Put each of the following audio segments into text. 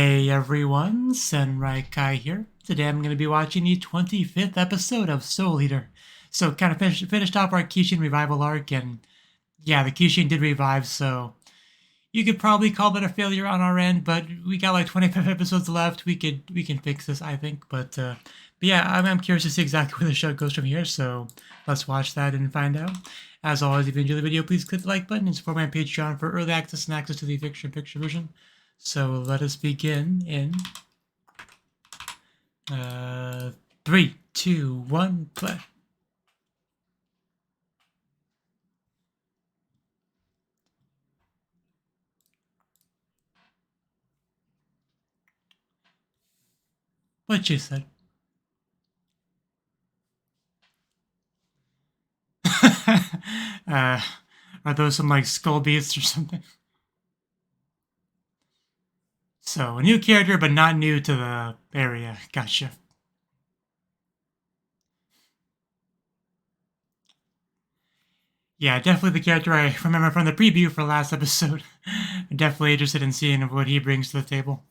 Hey everyone, Kai here. Today I'm going to be watching the 25th episode of Soul Eater. So kind of finished off our Kishin revival arc, and yeah, the Kishin did revive, so you could probably call that a failure on our end, but we got like 25 episodes left. We can fix this, I think. But yeah, I'm curious to see exactly where the show goes from here, so let's watch that and find out. As always, if you enjoyed the video, please click the like button and support my Patreon for early access and access to the fiction picture version. So let us begin in 3, 2, 1, play. What you said. Are those some like skull beasts or something? So a new character, but not new to the area. Gotcha. Yeah, definitely the character I remember from the preview for last episode. I'm definitely interested in seeing what he brings to the table.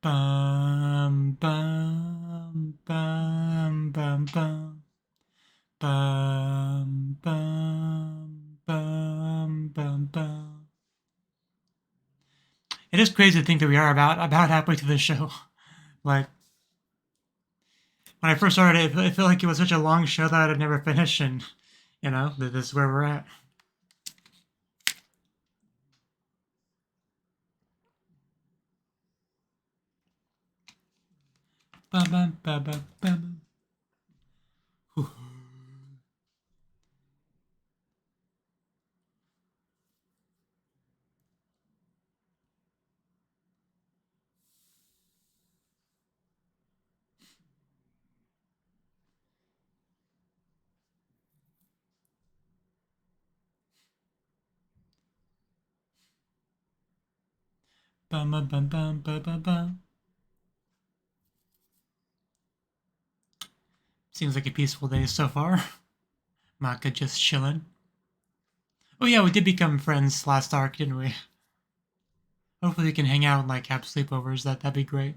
Bum bum bum bum bum bum bum bum bum bum. It is crazy to think that we are about halfway through the show. Like when I first started, it felt like it was such a long show that I'd never finish, and this is where we're at. Bum bum bum bum bum. Bum bum bum bum bum bum bum. Seems like a peaceful day so far. Maka just chilling. Oh yeah, we did become friends last arc, didn't we? Hopefully we can hang out and like have sleepovers. That'd be great.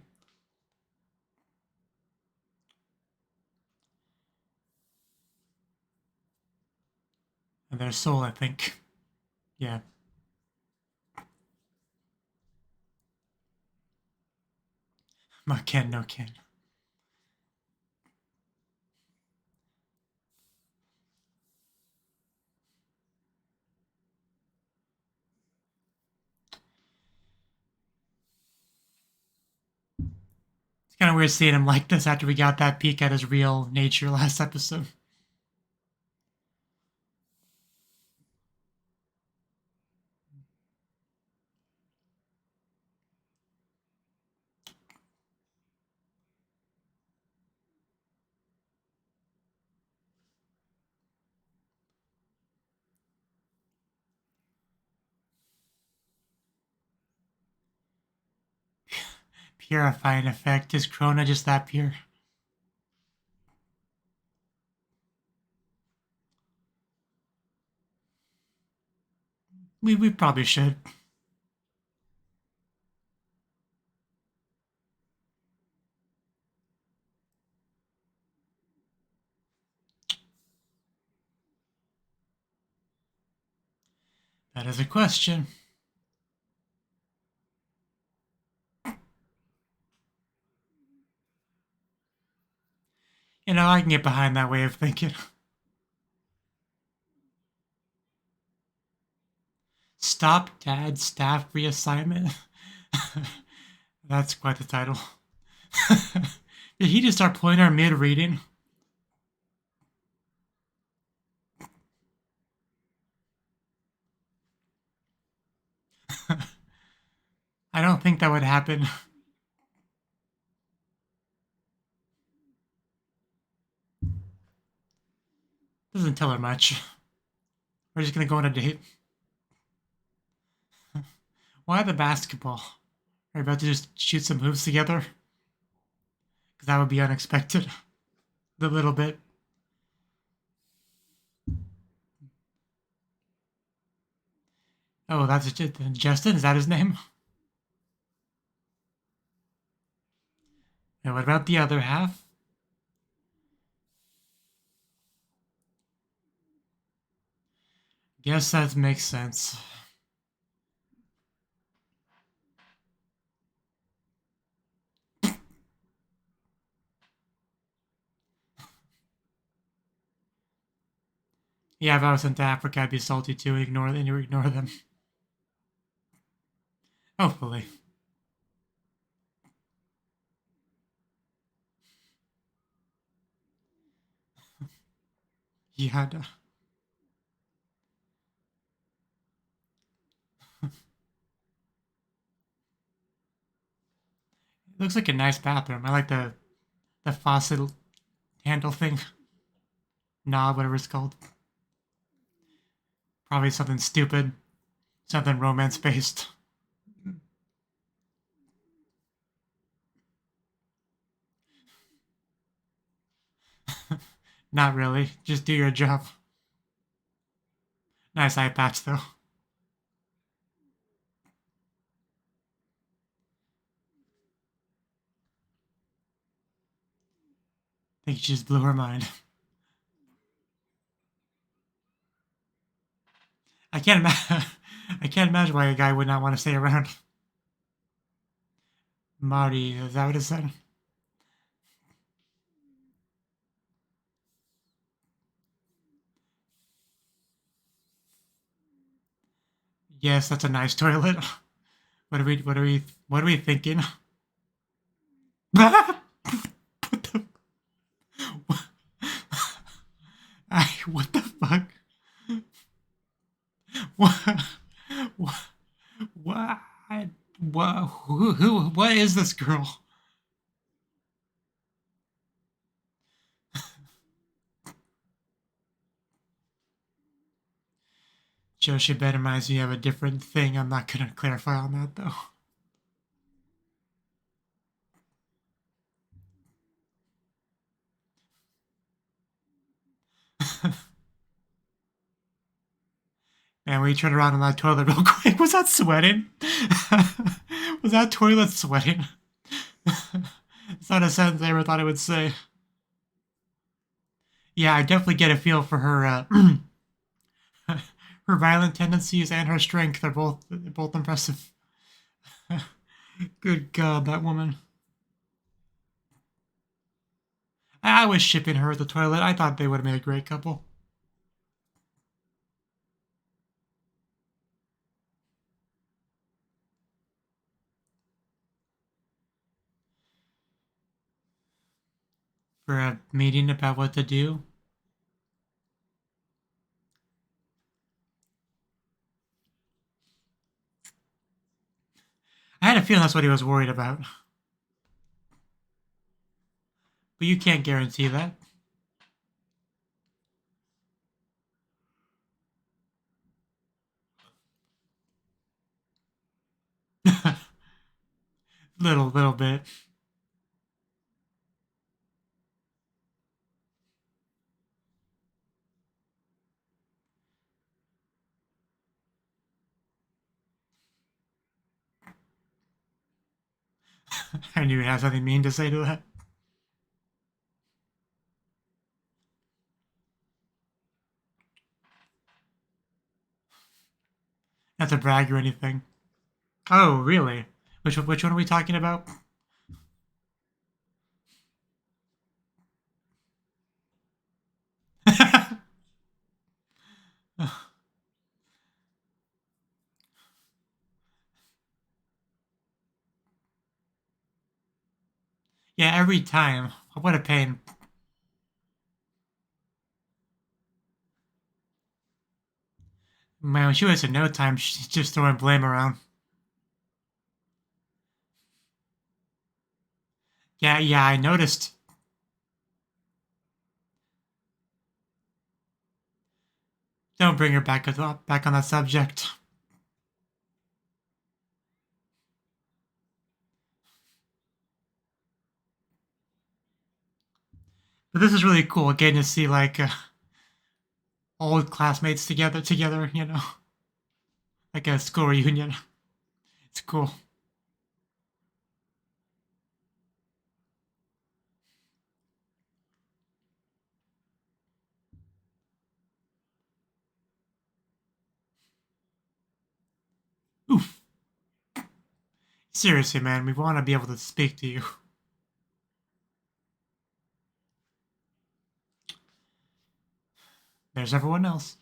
And there's Soul, I think. Yeah. Ken, no Ken. It's kind of weird seeing him like this after we got that peek at his real nature last episode. Purifying effect. Is Krona just that pure? We probably should. That is a question. I can get behind that way of thinking. Stop Dad Staff Reassignment. That's quite the title. Did he just start pulling our mid-reading? I don't think that would happen. Doesn't tell her much. We're just gonna go on a date. Why the basketball? Are you about to just shoot some hoops together? Because that would be unexpected. A little bit. Oh, that's Justin? Is that his name? And what about the other half? Guess that makes sense. Yeah, if I was sent to Africa, I'd be salty too. Ignore them. Hopefully. Yeah. It looks like a nice bathroom. I like the faucet handle thing. Knob, whatever it's called. Probably something stupid. Something romance based. Not really. Just do your job. Nice eye patch though. I think she just blew her mind. I can't imagine. I can't imagine why a guy would not want to stay around. Marty, is that what it said? Yes, that's a nice toilet. What are we thinking? What the? What the fuck? What? What? What is this girl? Joshi Ben reminds me of a different thing. I'm not gonna clarify on that though. Man, we turn around on that toilet real quick. Was that sweating? Was that toilet sweating? It's not a sentence I ever thought it would say. Yeah, I definitely get a feel for her. Her violent tendencies and her strength are both impressive. Good God, that woman. I was shipping her at the toilet. I thought they would have made a great couple. For a meeting about what to do. I had a feeling that's what he was worried about. But you can't guarantee that. Little bit. I knew he had something mean to say to that. Not to brag or anything. Oh, really? Which one are we talking about? Yeah, every time. What a pain. Man, when she wasted no time, she's just throwing blame around. Yeah, I noticed. Don't bring her back on that subject. But this is really cool, getting to see like old classmates together, you know, like a school reunion. It's cool. Oof. Seriously, man, we want to be able to speak to you. There's everyone else.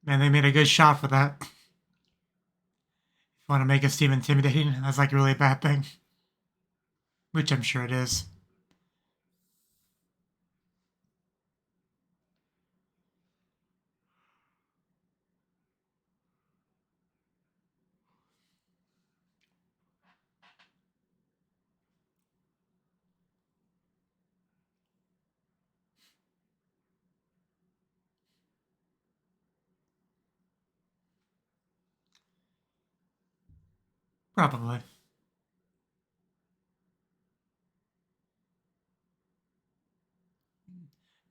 Man, they made a good shot for that. If you want to make it seem intimidating, that's like a really bad thing. Which I'm sure it is. Probably.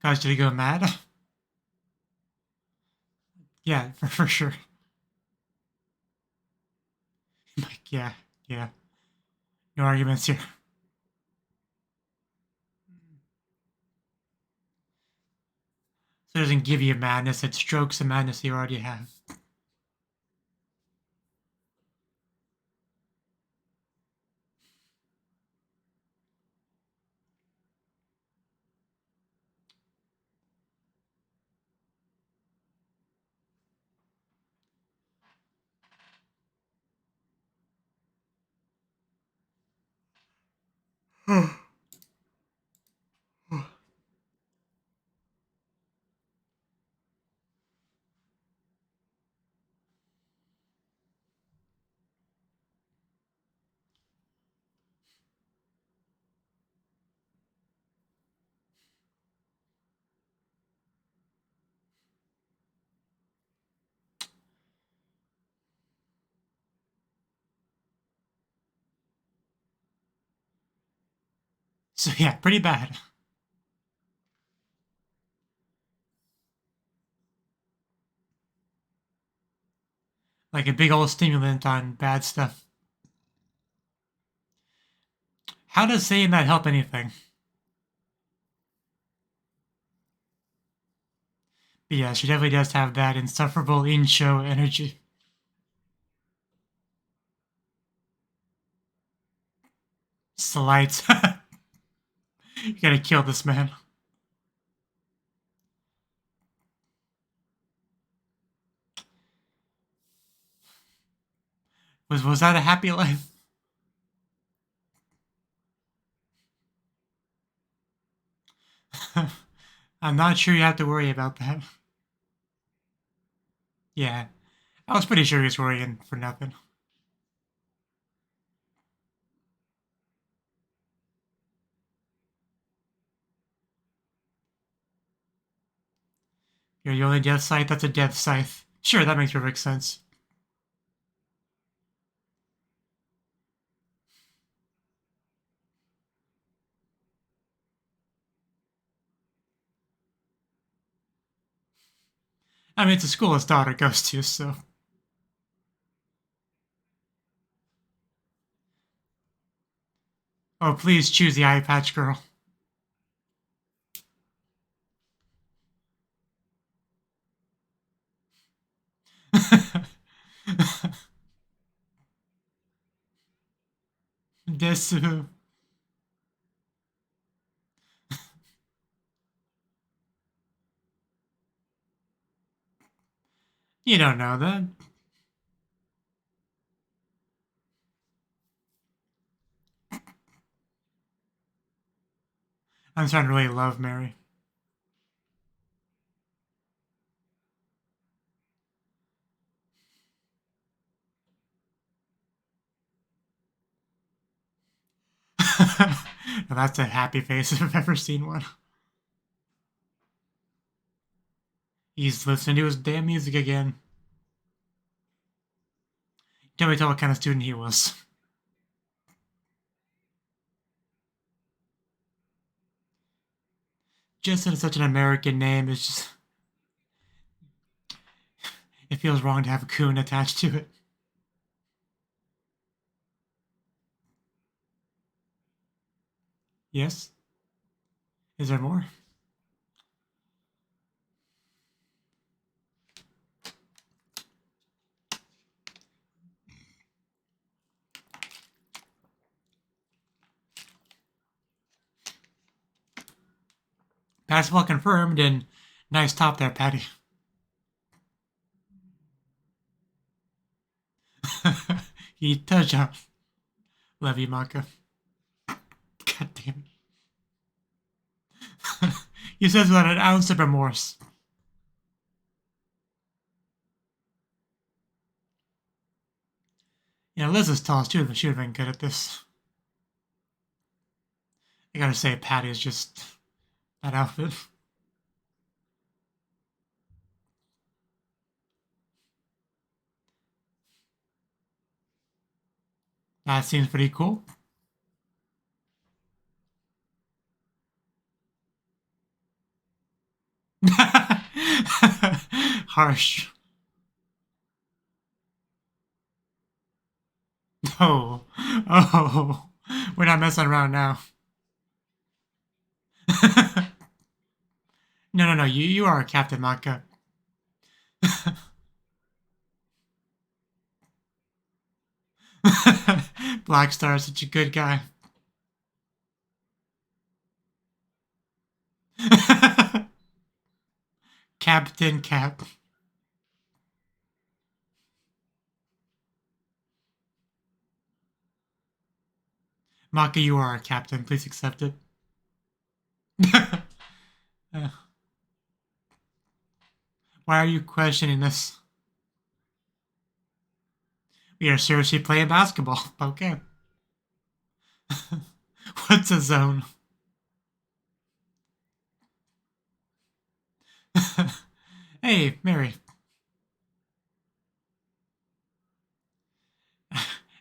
Guys, did he go mad? Yeah, for sure. Like, yeah. No arguments here. So it doesn't give you madness, it strokes the madness you already have. So yeah, pretty bad. Like a big old stimulant on bad stuff. How does saying that help anything? But yeah, she definitely does have that insufferable in-show energy. Slight. You gotta kill this man. Was that a happy life? I'm not sure you have to worry about that. Yeah, I was pretty sure he was worrying for nothing. You're the only death scythe that's a death scythe. Sure, that makes perfect sense. I mean, it's a school his daughter goes to, so. Oh, please choose the eye patch girl. Desu. You don't know that. I'm starting to really love Mary. Now that's a happy face if I've ever seen one. He's listening to his damn music again. Can't really tell what kind of student he was. Just that it's such an American name, it's just... It feels wrong to have a Kun attached to it. Yes? Is there more? Basketball confirmed, and nice top there, Patty. He touchdown. Love you, Maka. God damn it. He says without an ounce of remorse. You know, Liz is tall too, but she would have been good at this. I gotta say, Patty is just that outfit. That seems pretty cool. Harsh. Oh, oh, we're not messing around now. No, you are Captain Maka. Black Star is such a good guy. Captain Cap. Maka, you are our captain. Please accept it. Why are you questioning this? We are seriously playing basketball. Okay. What's a zone? Hey, Mary.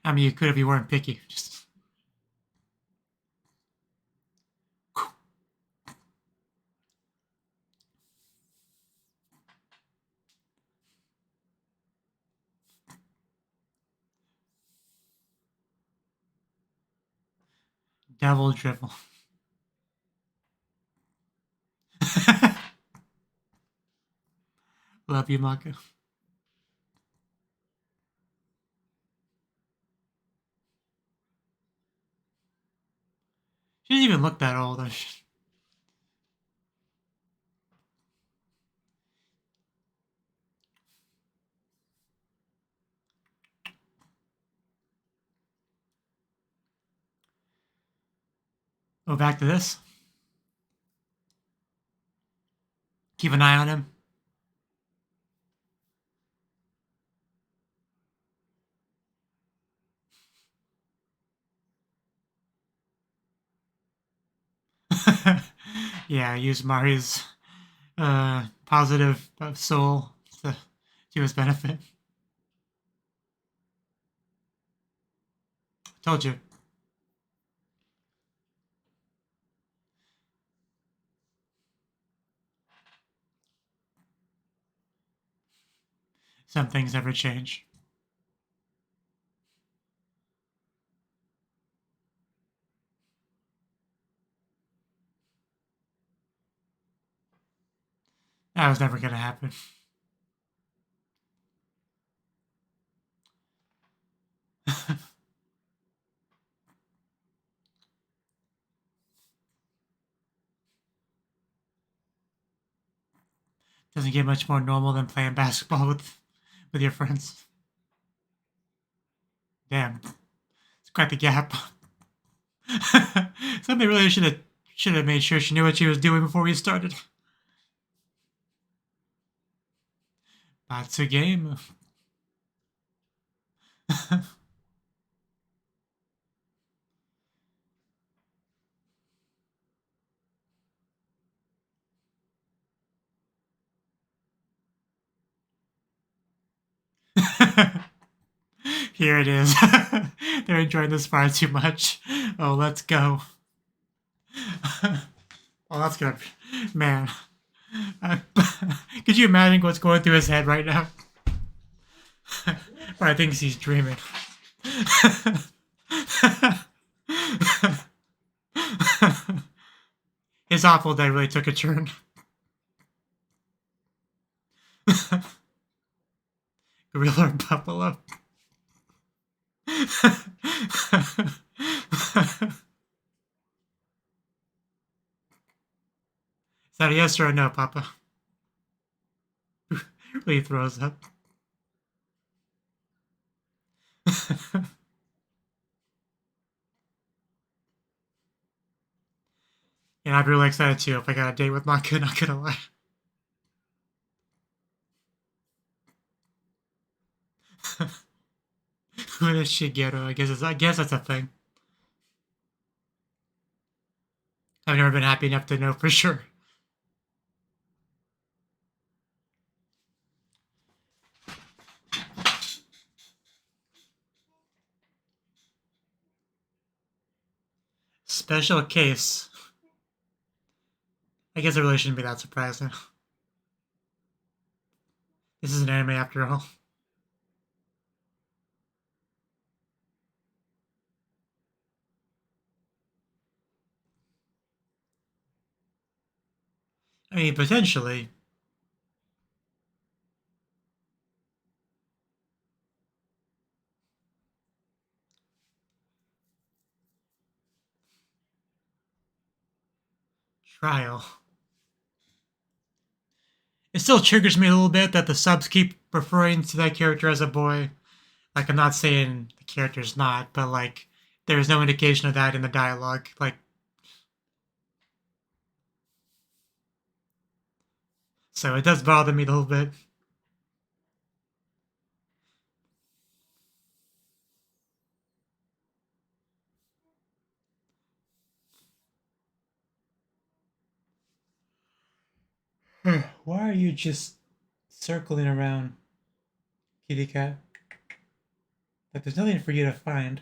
I mean, you could if you weren't picky. Just... Devil dribble. Love you, Maka. She doesn't even look that old. Go back to this. Keep an eye on him. Yeah, use Mari's positive soul to his benefit. Told you. Some things never change. That was never going to happen. Doesn't get much more normal than playing basketball with your friends. Damn, it's quite the gap. Somebody really should have made sure she knew what she was doing before we started. That's a game. Here it is. They're enjoying this far too much. Oh, let's go. Oh, that's good. Man. Could you imagine what's going through his head right now? But I think he's dreaming. His awful day really took a turn. Gorilla or buffalo? Is that a yes or a no, Papa? Really throws up. And I'd be really excited too if I got a date with Maka, not gonna lie. Who is Shigeru? I guess that's a thing. I've never been happy enough to know for sure. Special case. I guess it really shouldn't be that surprising. This is an anime after all. I mean, potentially. Trial. It still triggers me a little bit that the subs keep referring to that character as a boy. Like, I'm not saying the character's not, but, like, there's no indication of that in the dialogue. Like, so it does bother me a little bit. Why are you just circling around, kitty cat? Like, there's nothing for you to find.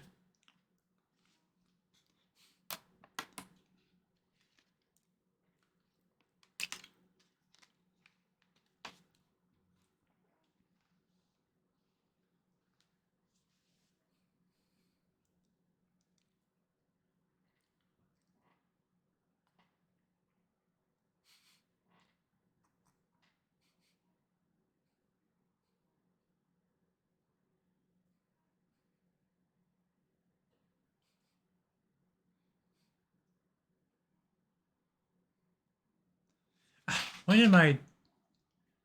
When did my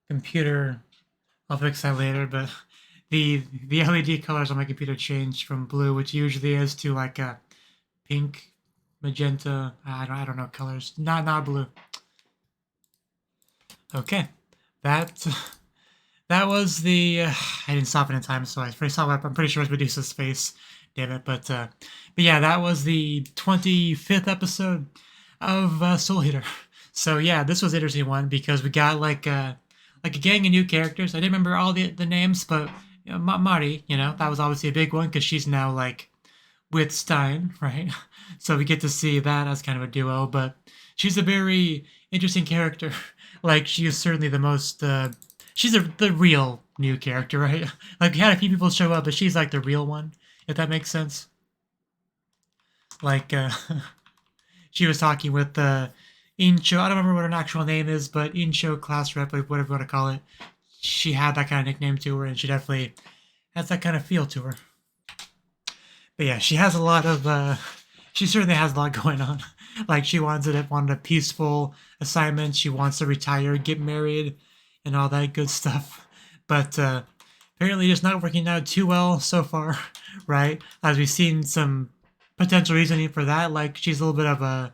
computer... I'll fix that later, but the LED colors on my computer changed from blue, which usually is, to like a pink, magenta, I don't know colors. Not blue. Okay. That was the I didn't stop it in time, so I'm pretty sure it's Medusa's face. Damn it, but yeah, that was the 25th episode of Soul Eater. So yeah, this was an interesting one because we got like a gang of new characters. I didn't remember all the names, but you know, Mari, that was obviously a big one because she's now like with Stein, right? So we get to see that as kind of a duo, but she's a very interesting character. Like, she is certainly the most she's the real new character, right? Like, we had a few people show up, but she's like the real one, if that makes sense. Like, she was talking with Incho, I don't remember what her actual name is, but Incho class rep, like whatever you want to call it, she had that kind of nickname to her, and she definitely has that kind of feel to her. But yeah, she has a lot of, she certainly has a lot going on. Like, she wanted a peaceful assignment, she wants to retire, get married, and all that good stuff. But apparently it's not working out too well so far, right? As we've seen some potential reasoning for that, like she's a little bit of a,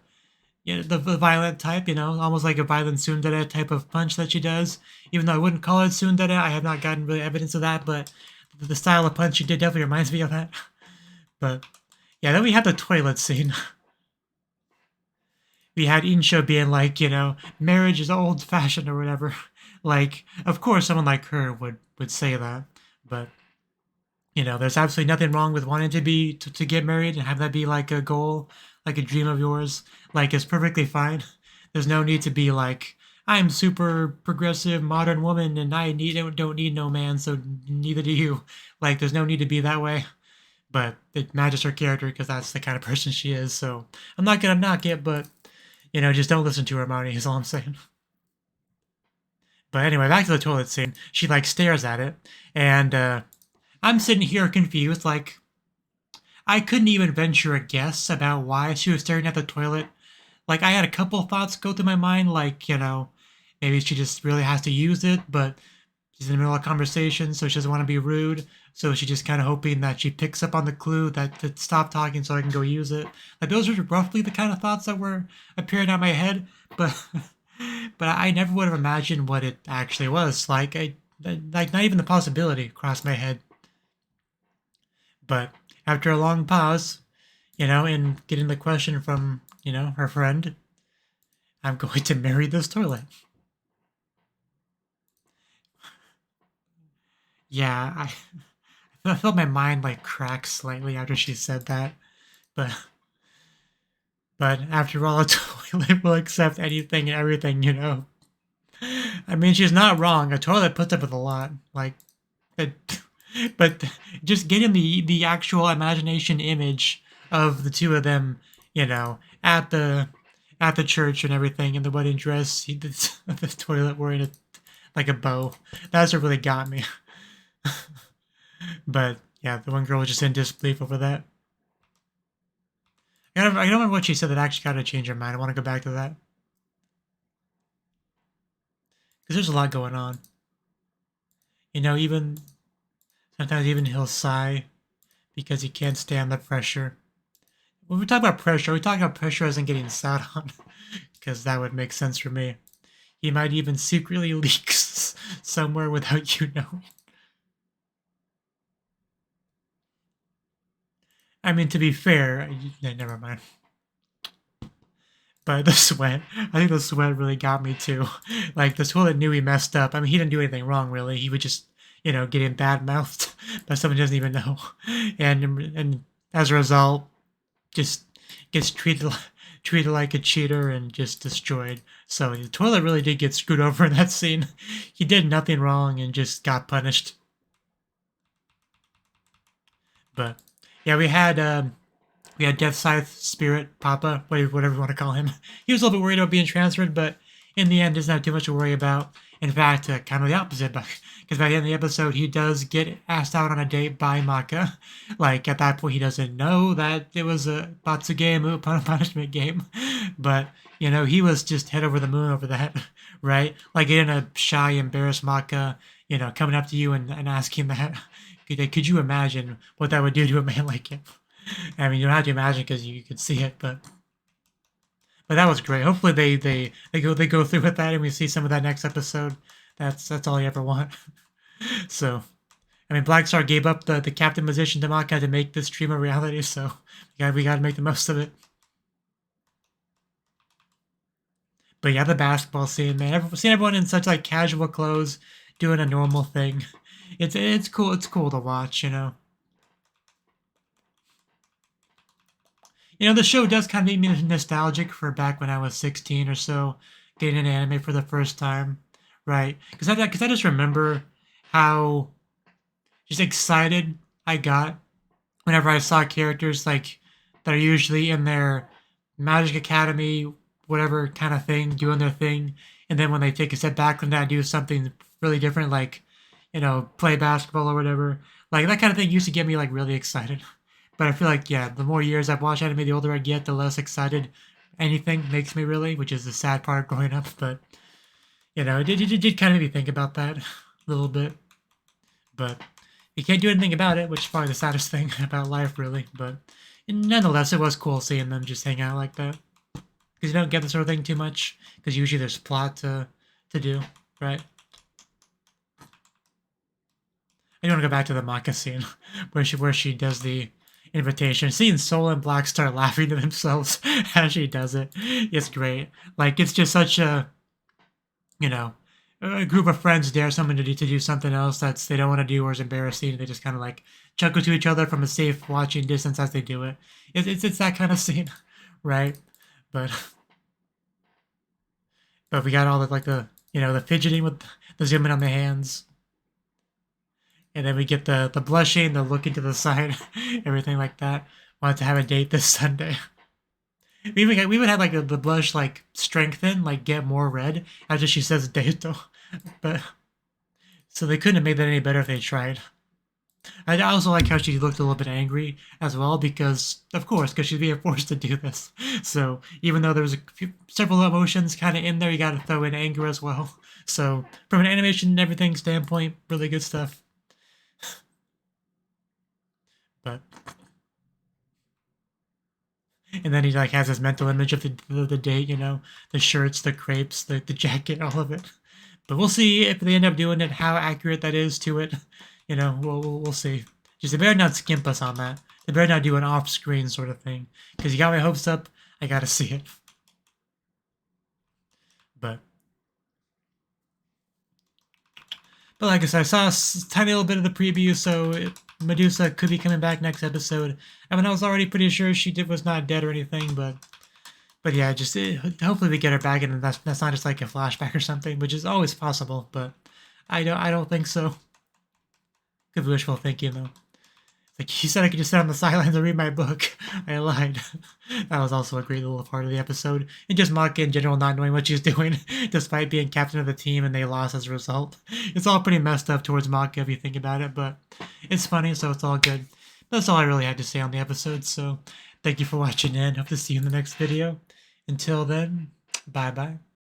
the violent type, almost like a violent tsundere type of punch that she does. Even though I wouldn't call it tsundere, I have not gotten really evidence of that, but the style of punch she did definitely reminds me of that. But yeah, then we had the toilet scene. We had Insho being like, marriage is old-fashioned or whatever. Like, of course someone like her would say that, but You know, there's absolutely nothing wrong with wanting to get married and have that be like a goal, like a dream of yours. Like, it's perfectly fine. There's no need to be like, I'm super progressive modern woman and don't need no man, so neither do you. Like, there's no need to be that way. But it matches her character because that's the kind of person she is. So I'm not gonna knock it, but you know, just don't listen to her, Marty. Is all I'm saying. But anyway, back to the toilet scene. She like stares at it, and I'm sitting here confused. Like, I couldn't even venture a guess about why she was staring at the toilet. Like, I had a couple thoughts go through my mind, like, you know, maybe she just really has to use it, but she's in the middle of a conversation, so she doesn't want to be rude. So she's just kind of hoping that she picks up on the clue that to stop talking so I can go use it. Like, those are roughly the kind of thoughts that were appearing out my head, but but I never would have imagined what it actually was. Like not even the possibility crossed my head. But after a long pause, you know, in getting the question from, you know, her friend, I'm going to marry this toilet. Yeah, I felt my mind like crack slightly after she said that. But but after all, a toilet will accept anything and everything, you know. I mean, she's not wrong. A toilet puts up with a lot. Like, it, but just getting the actual imagination image of the two of them, you know, at the church and everything in the wedding dress, the toilet wearing like a bow. That's what really got me. But yeah, the one girl was just in disbelief over that. I don't remember what she said that actually got her to change her mind. I want to go back to that because there's a lot going on. You know, even sometimes even he'll sigh because he can't stand the pressure. When we talk about pressure, are we talking about pressure as in getting sat on? Because that would make sense for me. He might even secretly leak somewhere without you knowing. I mean, to be fair, never mind. But the sweat, I think the sweat really got me too. Like, the toilet knew he messed up. I mean, he didn't do anything wrong, really. He would just, you know, get him bad mouthed by someone who doesn't even know. And as a result, just gets treated like a cheater and just destroyed. So the toilet really did get screwed over in that scene. He did nothing wrong and just got punished. But yeah, we had Death Scythe Spirit Papa, whatever you want to call him. He was a little bit worried about being transferred, but in the end, doesn't have too much to worry about. In fact, kind of the opposite, because by the end of the episode, he does get asked out on a date by Maka. Like, at that point, he doesn't know that it was a Batsugame punishment game. But, you know, he was just head over the moon over that, right? Like, getting a shy, embarrassed Maka, you know, coming up to you and asking that. Could you imagine what that would do to a man like him? I mean, you don't have to imagine because you could see it, but that was great. Hopefully they go through with that and we see some of that next episode. That's all you ever want. So, I mean, Blackstar gave up the captain position to Maka to make this dream a reality. So we got to make the most of it. But yeah, the basketball scene, man. Seeing everyone in such like casual clothes doing a normal thing, it's cool. It's cool to watch, you know. You know, the show does kind of make me nostalgic for back when I was 16 or so, getting into anime for the first time, right? Because I just remember how just excited I got whenever I saw characters like that are usually in their Magic Academy, whatever kind of thing, doing their thing, and then when they take a step back from that, do something really different, like, you know, play basketball or whatever. Like, that kind of thing used to get me like really excited. But I feel like, yeah, the more years I've watched anime, the older I get, the less excited anything makes me really, which is the sad part of growing up. But, you know, it did kind of make me think about that a little bit. But you can't do anything about it, which is probably the saddest thing about life, really. But nonetheless, it was cool seeing them just hang out like that. Because you don't get this sort of thing too much, because usually there's plot to do, right? I do want to go back to the Maka scene where she does the invitation. Seeing Soul and Blackstar laughing to themselves as she does it, it's great. Like, it's just such a, you know, a group of friends dare someone to do something else that's they don't want to do or is embarrassing. They just kind of like chuckle to each other from a safe watching distance as they do it. It's that kind of scene, right? But we got all the like the the fidgeting with the zooming on the hands, and then we get the blushing, the looking to the side, everything like that. Wanted to have a date this Sunday. We even had like the blush like strengthen, like get more red after she says date though. But so they couldn't have made that any better if they tried. I also like how she looked a little bit angry as well because, of course, because she's being forced to do this. So even though there's several emotions kind of in there, you got to throw in anger as well. So from an animation and everything standpoint, really good stuff. But and then he like has his mental image of the date, the shirts, the crepes, the jacket, all of it. But we'll see if they end up doing it, how accurate that is to it. We'll see. Just they better not skimp us on that. They better not do an off-screen sort of thing. Because you got my hopes up, I gotta see it. But like I said, I saw a tiny little bit of the preview, so Medusa could be coming back next episode. I mean, I was already pretty sure she was not dead or anything, but yeah, just hopefully we get her back, and that's not just like a flashback or something, which is always possible. But I don't think so. Could be wishful thinking though. Like you said, I could just sit on the sidelines and read my book. I lied. That was also a great little part of the episode. And just Maka in general not knowing what she's doing, despite being captain of the team and they lost as a result. It's all pretty messed up towards Maka if you think about it, but it's funny, so it's all good. That's all I really had to say on the episode, so thank you for watching in. Hope to see you in the next video. Until then, bye-bye.